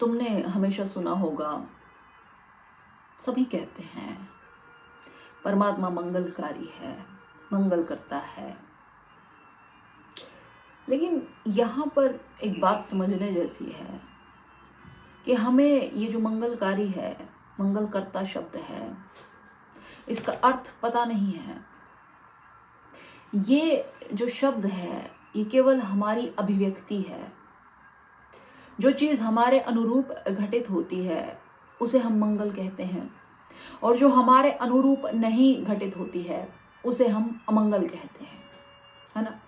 तुमने हमेशा सुना होगा, सभी कहते हैं परमात्मा मंगलकारी है, मंगल करता है। लेकिन यहाँ पर एक बात समझने जैसी है कि हमें ये जो मंगलकारी है, मंगलकर्ता शब्द है, इसका अर्थ पता नहीं है। ये जो शब्द है ये केवल हमारी अभिव्यक्ति है। जो चीज़ हमारे अनुरूप घटित होती है उसे हम मंगल कहते हैं, और जो हमारे अनुरूप नहीं घटित होती है उसे हम अमंगल कहते हैं, है ना।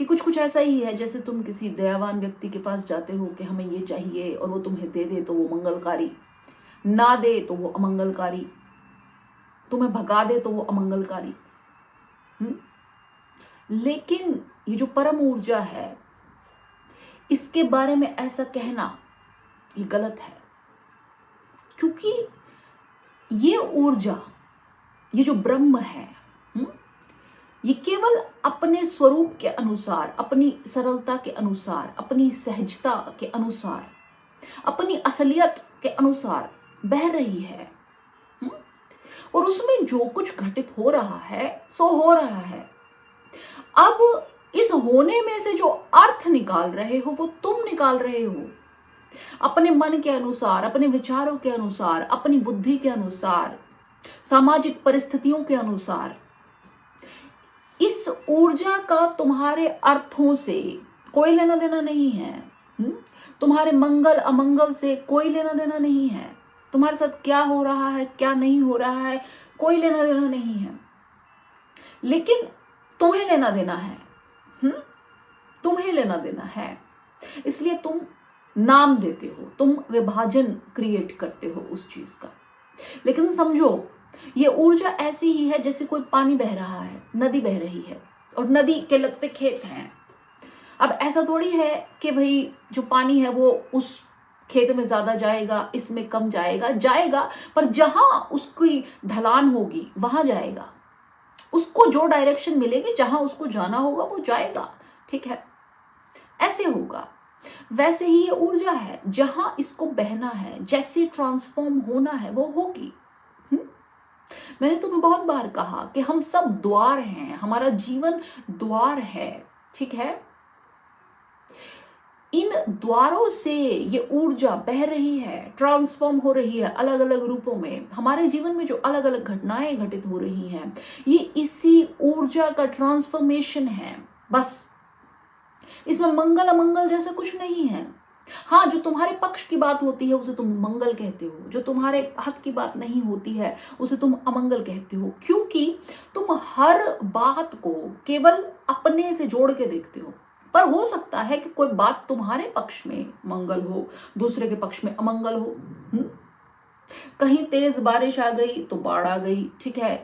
ये कुछ ऐसा ही है जैसे तुम किसी दयावान व्यक्ति के पास जाते हो कि हमें ये चाहिए और वो तुम्हें दे दे तो वो मंगलकारी, ना दे तो वो अमंगलकारी, तुम्हें भगा दे तो वो अमंगलकारी। लेकिन ये जो परम ऊर्जा है, इसके बारे में ऐसा कहना ये गलत है, क्योंकि ये ऊर्जा, ये जो ब्रह्म है, ये केवल अपने स्वरूप के अनुसार, अपनी सरलता के अनुसार, अपनी सहजता के अनुसार, अपनी असलियत के अनुसार बह रही है। और उसमें जो कुछ घटित हो रहा है सो हो रहा है। अब इस होने में से जो अर्थ निकाल रहे हो वो तुम निकाल रहे हो अपने मन के अनुसार, अपने विचारों के अनुसार, अपनी बुद्धि के अनुसार, सामाजिक परिस्थितियों के अनुसार। इस ऊर्जा का तुम्हारे अर्थों से कोई लेना देना नहीं है। तुम्हारे मंगल अमंगल से कोई लेना देना नहीं है। तुम्हारे साथ क्या हो रहा है, क्या नहीं हो रहा है, कोई लेना देना नहीं है। लेकिन तुम्हें लेना देना है। तुम्हें लेना देना है। इसलिए तुम नाम देते हो, तुम विभाजन क्रिएट करते हो उस चीज का। लेकिन समझो, ये ऊर्जा ऐसी ही है जैसे कोई पानी बह रहा है, नदी बह रही है और नदी के लगते खेत हैं। अब ऐसा थोड़ी है कि भाई जो पानी है वो उस खेत में ज्यादा जाएगा, इसमें कम जाएगा, जाएगा पर जहां उसकी ढलान होगी वहां जाएगा। उसको जो डायरेक्शन मिलेगी, जहां उसको जाना होगा वो जाएगा, ठीक है। ऐसे होगा। वैसे ही ये ऊर्जा है, जहां इसको बहना है, जैसे ट्रांसफॉर्म होना है वो होगी। मैंने तुम्हें बहुत बार कहा कि हम सब द्वार हैं, हमारा जीवन द्वार है, ठीक है। इन द्वारों से ये ऊर्जा बह रही है, ट्रांसफॉर्म हो रही है अलग अलग रूपों में। हमारे जीवन में जो अलग अलग घटनाएं घटित हो रही हैं, ये इसी ऊर्जा का ट्रांसफॉर्मेशन है। बस इसमें मंगल अमंगल जैसा कुछ नहीं है। हाँ, जो तुम्हारे पक्ष की बात होती है उसे तुम मंगल कहते हो, जो तुम्हारे हक की बात नहीं होती है उसे तुम अमंगल कहते हो, क्योंकि तुम हर बात को केवल अपने से जोड़ के देखते हो। पर हो सकता है कि कोई बात तुम्हारे पक्ष में मंगल हो, दूसरे के पक्ष में अमंगल हो। कहीं तेज बारिश आ गई तो बाढ़ आ गई, ठीक है।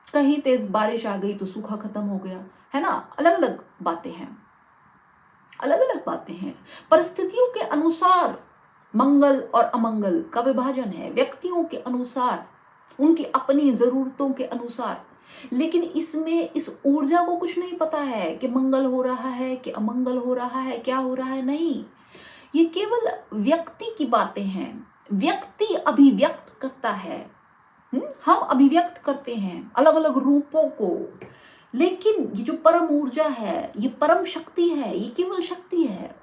कहीं तेज बारिश आ गई तो सूखा खत्म हो गया, है ना। अलग अलग बातें हैं, अलग अलग बातें हैं। परिस्थितियों के अनुसार मंगल और अमंगल का विभाजन है, व्यक्तियों के अनुसार, उनकी अपनी जरूरतों के अनुसार। लेकिन इसमें इस ऊर्जा को कुछ नहीं पता है कि मंगल हो रहा है कि अमंगल हो रहा है, क्या हो रहा है। नहीं, ये केवल व्यक्ति की बातें हैं। व्यक्ति अभिव्यक्त करता है, हम अभिव्यक्त करते हैं अलग अलग रूपों को। लेकिन ये जो परम ऊर्जा है, ये परम शक्ति है, ये केवल शक्ति है,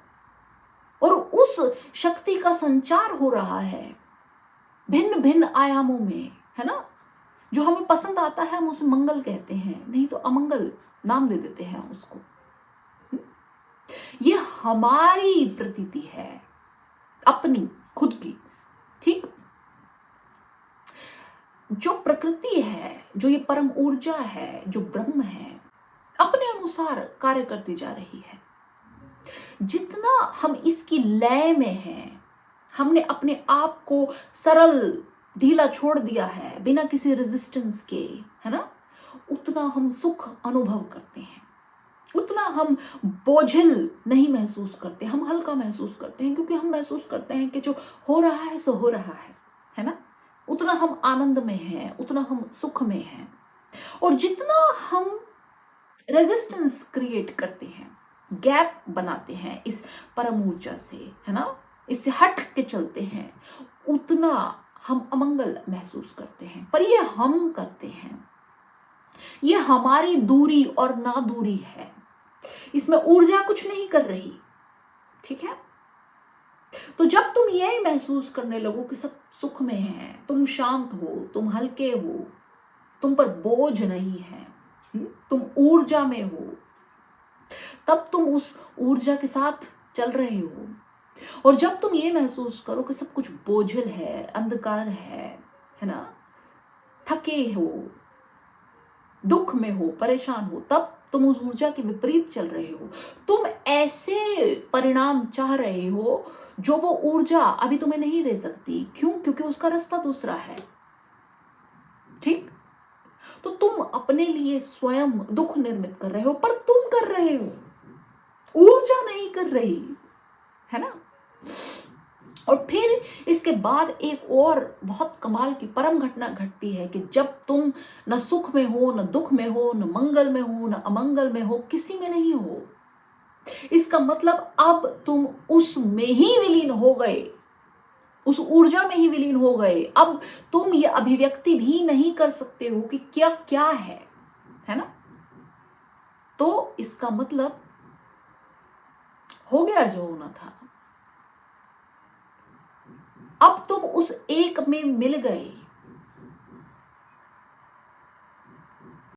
और उस शक्ति का संचार हो रहा है भिन्न भिन्न आयामों में, है ना। जो हमें पसंद आता है हम उसे मंगल कहते हैं, नहीं तो अमंगल नाम दे देते हैं उसको। ये हमारी प्रतीति है, अपनी खुद की, ठीक। जो प्रकृति है, जो ये परम ऊर्जा है, जो ब्रह्म है, अपने अनुसार कार्य करती जा रही है। जितना हम इसकी लय में हैं, हमने अपने आप को सरल ढीला छोड़ दिया है बिना किसी रेजिस्टेंस के, है ना, उतना हम सुख अनुभव करते हैं, उतना हम बोझिल नहीं महसूस करते, हम हल्का महसूस करते हैं, क्योंकि हम महसूस करते हैं कि जो हो रहा है सो हो रहा है ना। उतना हम आनंद में हैं, उतना हम सुख में हैं। और जितना हम रेजिस्टेंस क्रिएट करते हैं, गैप बनाते हैं इस परम ऊर्जा से, है ना, इससे हट के चलते हैं, उतना हम अमंगल महसूस करते हैं। पर ये हम करते हैं, ये हमारी दूरी और ना दूरी है, इसमें ऊर्जा कुछ नहीं कर रही। ठीक है, तो जब तुम ये महसूस करने लगो कि सब सुख में है, तुम शांत हो, तुम हल्के हो, तुम पर बोझ नहीं है, तुम ऊर्जा में हो, तब तुम उस ऊर्जा के साथ चल रहे हो। और जब तुम ये महसूस करो कि सब कुछ बोझिल है, अंधकार है ना, थके हो, दुख में हो, परेशान हो, तब तुम उस ऊर्जा के विपरीत चल रहे हो। तुम ऐसे परिणाम चाह रहे हो जो वो ऊर्जा अभी तुम्हें नहीं दे सकती। क्यों? क्योंकि उसका रास्ता दूसरा है। ठीक, तो तुम अपने लिए स्वयं दुख निर्मित कर रहे हो, पर तुम कर रहे हो, ऊर्जा नहीं कर रही है ना। और फिर इसके बाद एक और बहुत कमाल की परम घटना घटती है कि जब तुम न सुख में हो, न दुख में हो, न मंगल में हो, न अमंगल में हो, किसी में नहीं हो, इसका मतलब अब तुम उसमें ही विलीन हो गए, उस ऊर्जा में ही विलीन हो गए। अब तुम ये अभिव्यक्ति भी नहीं कर सकते हो कि क्या क्या है ना। तो इसका मतलब हो गया जो होना था। अब तुम उस एक में मिल गए,